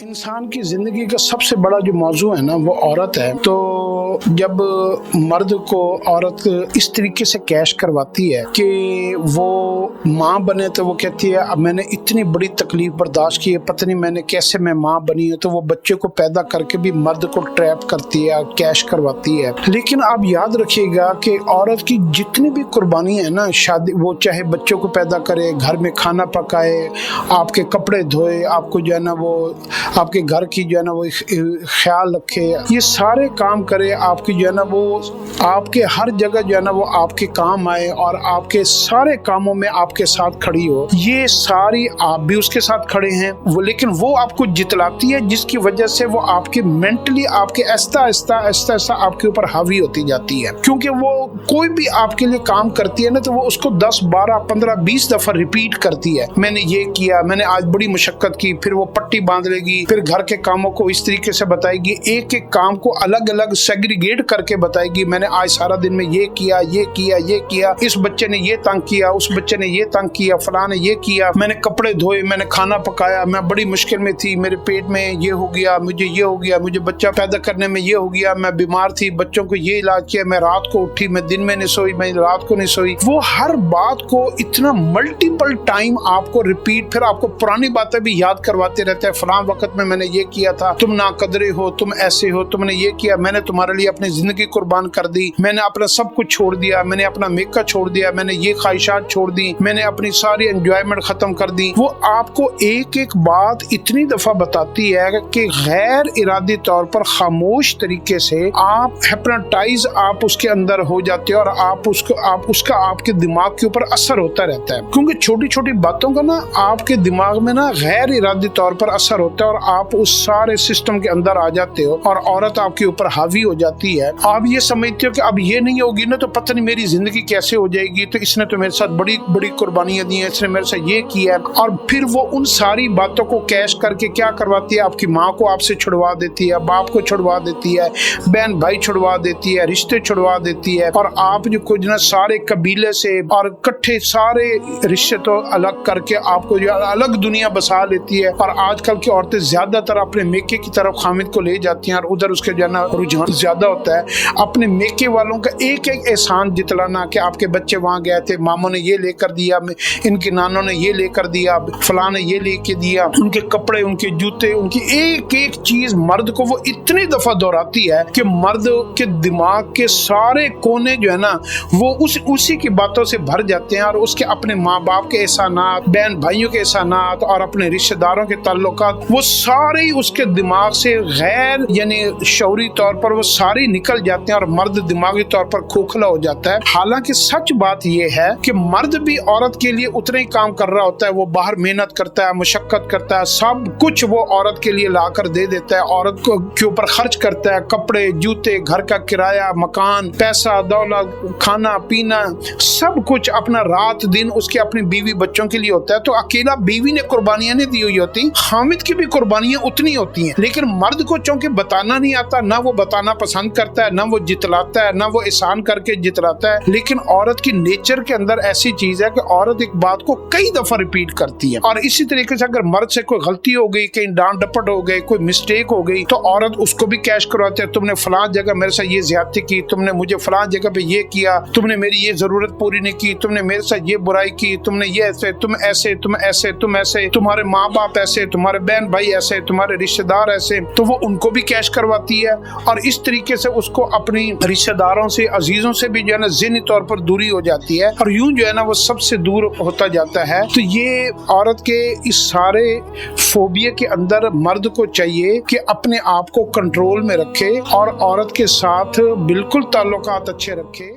انسان کی زندگی کا سب سے بڑا جو موضوع ہے نا وہ عورت ہے۔ تو جب مرد کو عورت اس طریقے سے کیش کرواتی ہے کہ وہ ماں بنے تو وہ کہتی ہے اب میں نے اتنی بڑی تکلیف برداشت کی ہے، پتہ نہیں میں نے کیسے میں ماں بنی ہے، تو وہ بچے کو پیدا کر کے بھی مرد کو ٹریپ کرتی ہے، کیش کرواتی ہے۔ لیکن آپ یاد رکھیے گا کہ عورت کی جتنی بھی قربانی ہے نا، شادی وہ چاہے بچوں کو پیدا کرے، گھر میں کھانا پکائے، آپ کے کپڑے دھوئے، آپ کو جو ہے نا وہ آپ کے گھر کی جو ہے نا وہ خیال رکھے، یہ سارے کام کرے، آپ کی جو ہے نا وہ آپ کے ہر جگہ جو ہے نا وہ آپ کے کام آئے اور آپ کے سارے کاموں میں آپ کے ساتھ کھڑی ہو، یہ ساری آپ بھی اس کے ساتھ کھڑے ہیں وہ، لیکن وہ آپ کو جتلاتی ہے جس کی وجہ سے وہ آپ کے مینٹلی آپ کے آہستہ آہستہ آپ کے اوپر حاوی ہوتی جاتی ہے، کیونکہ وہ کوئی بھی آپ کے لیے کام کرتی ہے نا تو وہ اس کو 10 12 15 20 دفعہ ریپیٹ کرتی ہے، میں نے یہ کیا، میں نے آج بڑی مشقت کی، پھر وہ پٹی باندھ لے گی، پھر گھر کے کاموں کو اس طریقے سے بتائے گی، ایک ایک کام کو الگ الگ سیگریگیٹ کر کے بتائے گی، میں نے آج سارا دن میں یہ کیا، اس بچے نے یہ تنگ کیا، اس بچے نے یہ تنگ کیا، فلاں نے یہ کیا، میں نے کپڑے دھوئے، میں نے کھانا پکایا، میں بڑی مشکل میں تھی، میرے پیٹ میں یہ ہو گیا، مجھے یہ ہو گیا، مجھے بچہ پیدا کرنے میں یہ ہو گیا، میں بیمار تھی، بچوں کو یہ علاج کیا، میں رات کو اٹھی، میں دن میں نہیں سوئی، میں رات کو نہیں سوئی، وہ ہر بات کو اتنا ملٹیپل ٹائم آپ کو ریپیٹ، پھر آپ کو پرانی باتیں بھی یاد کرواتے رہتے ہیں، فلاں وقت میں نے یہ کیا تھا، تم ناقدرے ہو، تم ایسے ہو، تم نے یہ کیا، میں نے تمہارے لیے اپنی زندگی قربان کر دی، میں نے اپنا سب کچھ چھوڑ دیا، میں نے اپنا میکا چھوڑ دیا، میں نے یہ خواہشات چھوڑ دی، میں نے اپنی ساری انجوائمنٹ ختم کر دی، وہ آپ کو ایک ایک بات اتنی دفعہ بتاتی ہے کہ غیر ارادی طور پر خاموش طریقے سے آپ ہپنوٹائز آپ اس کے اندر ہو جاتے ہیں اور آپ اس کا آپ کے دماغ کے اوپر اثر ہوتا رہتا ہے، کیونکہ چھوٹی چھوٹی باتوں کا نا آپ کے دماغ میں نا غیر ارادی طور پر اثر ہوتا ہے اور آپ اس سارے سسٹم کے اندر آ جاتے ہو اور عورت آپ کے اوپر حاوی ہو جاتی ہے، آپ یہ سمجھتے ہو کہ اب یہ نہیں ہوگی نا تو پتہ نہیں میری زندگی کیسے ہو جائے گی، تو اس نے تو میرے ساتھ بڑی بڑی قربانیاں دی ہیں، اس نے میرے ساتھ یہ کیا ہے، اور پھر وہ ان ساری باتوں کو کیش کر کے کیا کرواتی ہے، آپ کی ماں کو آپ سے چھڑوا دیتی ہے، باپ کو چھڑوا دیتی ہے، بہن بھائی چھڑوا دیتی ہے، رشتے چھڑوا دیتی ہے، اور آپ جو کچھ نا سارے قبیلے سے اور کٹھے سارے رشتے تو الگ کر کے آپ کو جو الگ دنیا بسا لیتی ہے، اور آج کل کی عورتیں زیادہ تر اپنے میکے کی طرف خامد کو لے جاتی ہیں اور ادھر اس کے جو ہے نا رجحان زیادہ ہوتا ہے، اپنے میکے والوں کا ایک ایک احسان جتلانا کہ آپ کے بچے وہاں گئے تھے، ماموں نے یہ لے کر دیا، ان کے نانوں نے یہ لے کر دیا، فلاں نے یہ لے کے دیا، ان کے کپڑے، ان کے جوتے، ان کی ایک ایک چیز مرد کو وہ اتنی دفعہ دہراتی ہے کہ مرد کے دماغ کے سارے کونے جو ہے نا وہ اسی کی باتوں سے بھر جاتے ہیں، اور اس کے اپنے ماں باپ کے احسانات، بہن بھائیوں کے احسانات اور اپنے رشتہ داروں کے تعلقات، وہ سارے اس کے دماغ سے غیر یعنی شعوری طور پر وہ ساری نکل جاتے ہیں اور مرد دماغی طور پر کھوکھلا ہو جاتا ہے۔ حالانکہ سچ بات یہ ہے کہ مرد بھی عورت کے لیے اتنا ہی کام کر رہا ہوتا ہے، وہ باہر محنت کرتا ہے، مشقت کرتا ہے، سب کچھ وہ عورت کے لیے لا کر دے دیتا ہے، عورت کے اوپر خرچ کرتا ہے، کپڑے، جوتے، گھر کا کرایہ، مکان، پیسہ، دولت، کھانا پینا، سب کچھ اپنا رات دن اس کے اپنی بیوی بچوں کے لیے ہوتا ہے۔ تو اکیلا بیوی نے قربانیاں نہیں دی ہوئی ہوتی، خامد کی بھی قربانیاں اتنی ہوتی ہیں، لیکن مرد کو چونکہ بتانا نہیں آتا، نہ وہ بتانا پسند کرتا ہے، نہ وہ جتلاتا ہے، نہ وہ احسان کر کے جتلاتا ہے، لیکن عورت کی نیچر کے اندر ایسی چیز ہے کہ عورت ایک بات کو کئی دفعہ ریپیٹ کرتی ہے، اور اسی طریقے سے اگر مرد سے کوئی غلطی ہو گئی، کہیں ڈانٹ ڈپٹ ہو گئی، کوئی مسٹیک ہو گئی، تو عورت اس کو بھی کیش کرواتی ہے، تم نے فلاں جگہ میرے ساتھ یہ زیادتی کی، تم نے مجھے فلاں جگہ پہ یہ کیا، تم نے میری یہ ضرورت پوری نہیں کی، تم نے میرے ساتھ یہ برائی کی، تم نے یہ ایسے، تم ایسے، تم ایسے، تم ایسے، تمہارے ماں باپ ایسے، تمہارے بہن بھائی ایسے، تمہارے رشتہ دار ایسے، تو وہ ان کو بھی کیش کرواتی ہے، اور اس طریقے سے اس کو اپنی رشتہ داروں سے، عزیزوں سے بھی جو ہے نا ذہنی طور پر دوری ہو جاتی ہے، اور یوں جو ہے نا وہ سب سے دور ہوتا جاتا ہے۔ تو یہ عورت کے اس سارے فوبیا کے اندر مرد کو چاہیے کہ اپنے آپ کو کنٹرول میں رکھے اور عورت کے ساتھ بالکل تعلقات اچھے رکھے۔